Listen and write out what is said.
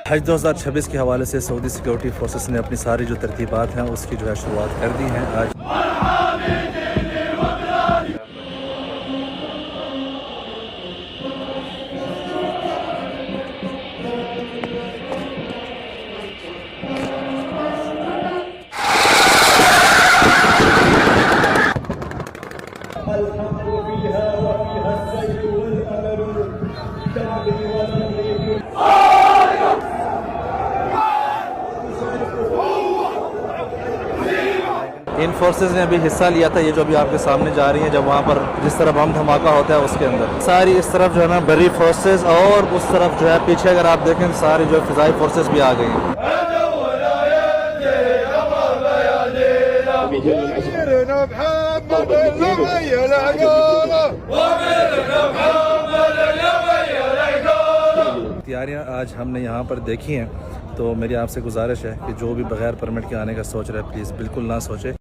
हज 2026 के हवाले से सऊदी सिक्योरिटी फोर्सेस ने अपनी सारी जो तरतीबात हैं उसकी जो है शुरुआत कर दी हैं आज। इन फोर्सेस ने अभी हिस्सा लिया था, ये जो अभी आपके सामने जा रही हैं, जब वहाँ पर जिस तरह बम धमाका होता है उसके अंदर सारी इस तरफ जो है ना बरी फोर्सेस, और उस तरफ जो है पीछे अगर आप देखें सारी जो है फिजाई फोर्सेस भी आ गई हैं। तैयारियाँ आज हमने यहाँ पर देखी हैं, तो मेरी आपसे गुजारिश है कि जो भी बगैर परमिट के आने का सोच रहे हैं प्लीज़ बिल्कुल ना सोचे।